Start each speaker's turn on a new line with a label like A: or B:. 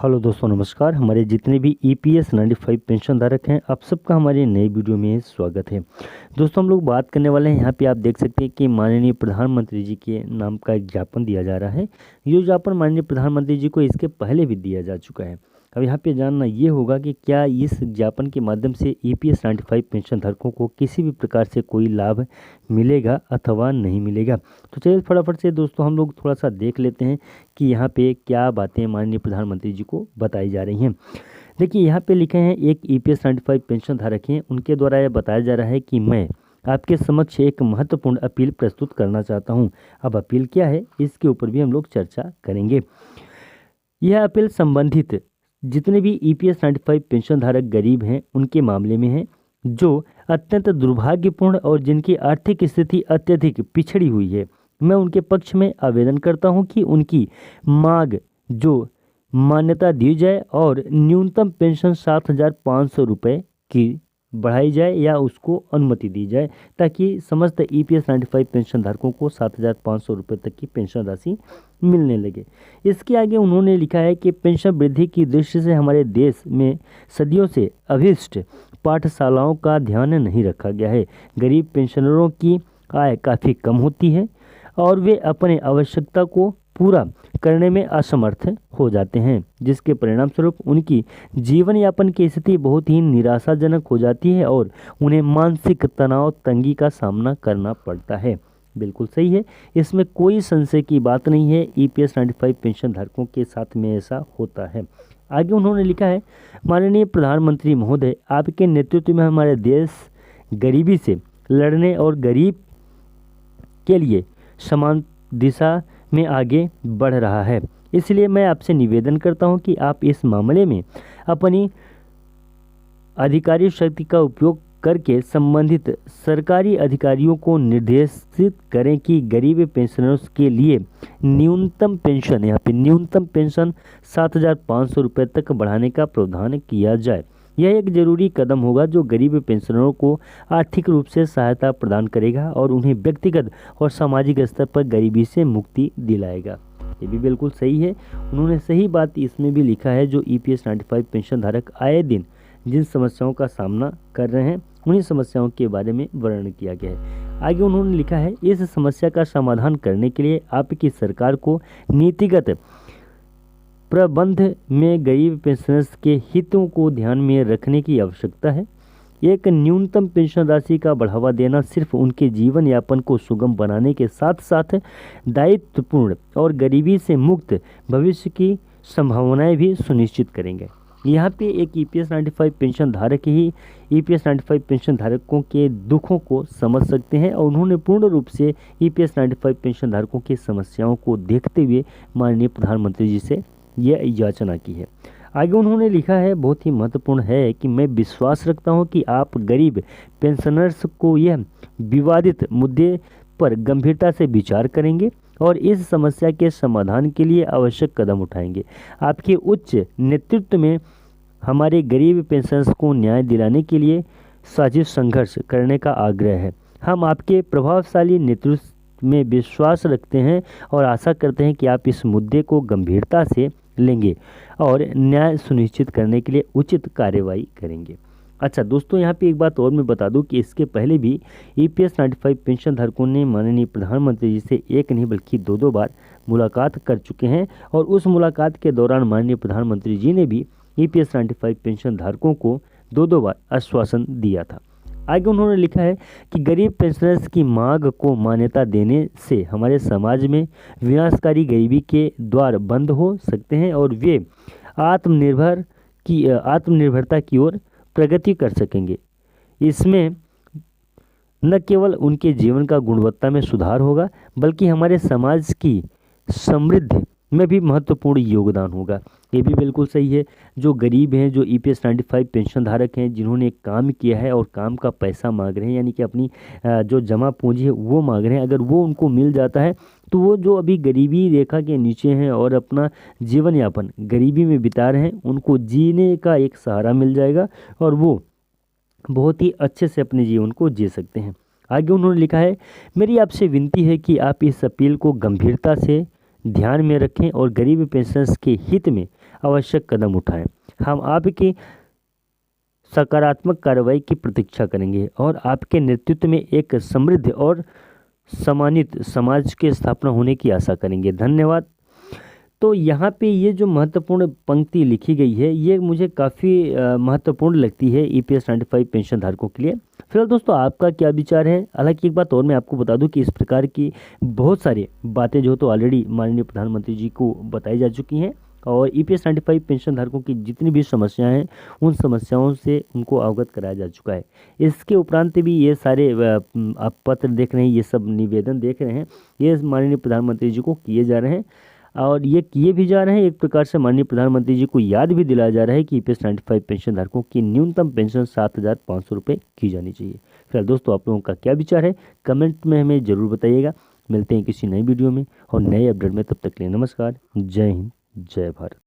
A: Hello दोस्तों, नमस्कार। हमारे जितने भी EPS 95 पेंशन धारक हैं, आप सबका हमारे नए वीडियो में स्वागत है। दोस्तों, हम लोग बात करने वाले हैं, यहाँ पे आप देख सकते हैं कि माननीय प्रधानमंत्री जी के नाम का एक ज्ञापन दिया जा रहा है। ये ज्ञापन माननीय प्रधानमंत्री जी को इसके पहले भी दिया जा चुका है। अब यहाँ पे जानना ये होगा कि क्या इस ज्ञापन के माध्यम से EPS 95 पेंशन धारकों को किसी भी प्रकार से कोई लाभ मिलेगा अथवा नहीं मिलेगा। तो चलिए फटाफट से दोस्तों हम लोग थोड़ा सा देख लेते हैं कि यहाँ पे क्या बातें माननीय प्रधानमंत्री जी को बताई जा रही हैं। देखिए, यहाँ पे लिखे हैं, एक EPS 95 पेंशन धारक हैं, उनके द्वारा यह बताया जा रहा है कि मैं आपके समक्ष एक महत्वपूर्ण अपील प्रस्तुत करना चाहता हूँ। अब अपील क्या है, इसके ऊपर भी हम लोग चर्चा करेंगे। यह अपील संबंधित जितने भी EPS 95 पेंशन धारक गरीब हैं उनके मामले में है, जो अत्यंत दुर्भाग्यपूर्ण और जिनकी आर्थिक स्थिति अत्यधिक पिछड़ी हुई है। मैं उनके पक्ष में आवेदन करता हूं कि उनकी मांग जो मान्यता दी जाए और न्यूनतम पेंशन 7,500 रुपये की बढ़ाई जाए या उसको अनुमति दी जाए, ताकि समस्त EPS 95 पेंशन धारकों को 7,500 रुपये तक की पेंशन राशि मिलने लगे। इसके आगे उन्होंने लिखा है कि पेंशन वृद्धि की दृष्टि से हमारे देश में सदियों से अभिष्ट पाठशालाओं का ध्यान नहीं रखा गया है। गरीब पेंशनरों की आय काफ़ी कम होती है और वे अपने आवश्यकता को पूरा करने में असमर्थ हो जाते हैं, जिसके परिणाम स्वरूप उनकी जीवन यापन की स्थिति बहुत ही निराशाजनक हो जाती है और उन्हें मानसिक तनाव तंगी का सामना करना पड़ता है। बिल्कुल सही है, इसमें कोई संशय की बात नहीं है। EPS 95 पेंशन धारकों के साथ में ऐसा होता है। आगे उन्होंने लिखा है, माननीय प्रधानमंत्री महोदय, आपके नेतृत्व में हमारे देश गरीबी से लड़ने और गरीब के लिए समान दिशा में आगे बढ़ रहा है। इसलिए मैं आपसे निवेदन करता हूं कि आप इस मामले में अपनी अधिकारी शक्ति का उपयोग करके संबंधित सरकारी अधिकारियों को निर्देशित करें कि गरीब पेंशनर्स के लिए न्यूनतम पेंशन, यहाँ पे न्यूनतम पेंशन 7,500 रुपये तक बढ़ाने का प्रावधान किया जाए। यह एक जरूरी कदम होगा जो गरीब पेंशनरों को आर्थिक रूप से सहायता प्रदान करेगा और उन्हें व्यक्तिगत और सामाजिक स्तर पर गरीबी से मुक्ति दिलाएगा। ये भी बिल्कुल सही है। उन्होंने सही बात इसमें भी लिखा है, जो EPS 95 पेंशन धारक आए दिन जिन समस्याओं का सामना कर रहे हैं, उन्हीं समस्याओं के बारे में वर्णन किया गया है। आगे उन्होंने लिखा है, इस समस्या का समाधान करने के लिए आपकी सरकार को नीतिगत प्रबंध में गरीब पेंशनर्स के हितों को ध्यान में रखने की आवश्यकता है। एक न्यूनतम पेंशन राशि का बढ़ावा देना सिर्फ उनके जीवन यापन को सुगम बनाने के साथ साथ दायित्वपूर्ण और गरीबी से मुक्त भविष्य की संभावनाएं भी सुनिश्चित करेंगे। यहाँ पे एक EPS 95 पेंशन धारक ही EPS 95 पेंशन धारकों के दुखों को समझ सकते हैं और उन्होंने पूर्ण रूप से EPS 95 पेंशन धारकों की समस्याओं को देखते हुए माननीय प्रधानमंत्री जी से यह याचना की है। आगे उन्होंने लिखा है, बहुत ही महत्वपूर्ण है कि मैं विश्वास रखता हूं कि आप गरीब पेंशनर्स को यह विवादित मुद्दे पर गंभीरता से विचार करेंगे और इस समस्या के समाधान के लिए आवश्यक कदम उठाएंगे। आपके उच्च नेतृत्व में हमारे गरीब पेंशनर्स को न्याय दिलाने के लिए साजिश संघर्ष करने का आग्रह है। हम आपके प्रभावशाली नेतृत्व में विश्वास रखते हैं और आशा करते हैं कि आप इस मुद्दे को गंभीरता से लेंगे और न्याय सुनिश्चित करने के लिए उचित कार्रवाई करेंगे। अच्छा दोस्तों, यहाँ पे एक बात और मैं बता दूं कि इसके पहले भी EPS 95 पेंशन धारकों ने माननीय प्रधानमंत्री जी से एक नहीं बल्कि दो बार मुलाकात कर चुके हैं और उस मुलाकात के दौरान माननीय प्रधानमंत्री जी ने भी EPS 95 पेंशन धारकों को दो बार आश्वासन दिया था। आगे उन्होंने लिखा है कि गरीब पेंशनर्स की मांग को मान्यता देने से हमारे समाज में विनाशकारी गरीबी के द्वार बंद हो सकते हैं और वे आत्मनिर्भरता की ओर प्रगति कर सकेंगे। इसमें न केवल उनके जीवन का गुणवत्ता में सुधार होगा, बल्कि हमारे समाज की समृद्धि में भी महत्वपूर्ण योगदान होगा। ये भी बिल्कुल सही है। जो गरीब हैं, जो EPS 95 पेंशन धारक हैं, जिन्होंने काम किया है और काम का पैसा मांग रहे हैं, यानी कि अपनी जो जमा पूंजी है वो मांग रहे हैं, अगर वो उनको मिल जाता है तो वो जो अभी गरीबी रेखा के नीचे हैं और अपना जीवन यापन गरीबी में बिता रहे हैं, उनको जीने का एक सहारा मिल जाएगा और वो बहुत ही अच्छे से अपने जीवन को जी सकते हैं। आगे उन्होंने लिखा है, मेरी आपसे विनती है कि आप इस अपील को गंभीरता से ध्यान में रखें और गरीब पेंशनर्स के हित में आवश्यक कदम उठाएं। हम आपकी सकारात्मक कार्रवाई की प्रतीक्षा करेंगे और आपके नेतृत्व में एक समृद्ध और सम्मानित समाज की स्थापना होने की आशा करेंगे। धन्यवाद। तो यहाँ पे ये जो महत्वपूर्ण पंक्ति लिखी गई है ये मुझे काफ़ी महत्वपूर्ण लगती है EPS 95 पेंशन धारकों के लिए। फिलहाल दोस्तों आपका क्या विचार है? हालांकि एक बात और मैं आपको बता दूं कि इस प्रकार की बहुत सारी बातें जो तो ऑलरेडी माननीय प्रधानमंत्री जी को बताई जा चुकी हैं और EPS 95 पेंशन धारकों की जितनी भी समस्याएं हैं उन समस्याओं से उनको अवगत कराया जा चुका है। इसके उपरांत भी ये सारे आप पत्र देख रहे हैं, ये सब निवेदन देख रहे हैं, ये माननीय प्रधानमंत्री जी को किए जा रहे हैं और ये किए भी जा रहे हैं। एक प्रकार से माननीय प्रधानमंत्री जी को याद भी दिलाया जा रहा है कि EPS 95 पेंशन धारकों की न्यूनतम पेंशन 7,500 रुपये की जानी चाहिए। फिलहाल दोस्तों आप लोगों का क्या विचार है कमेंट में हमें ज़रूर बताइएगा। मिलते हैं किसी नई वीडियो में और नए अपडेट में, तब तक के लिए नमस्कार, जय हिंद, जय भारत।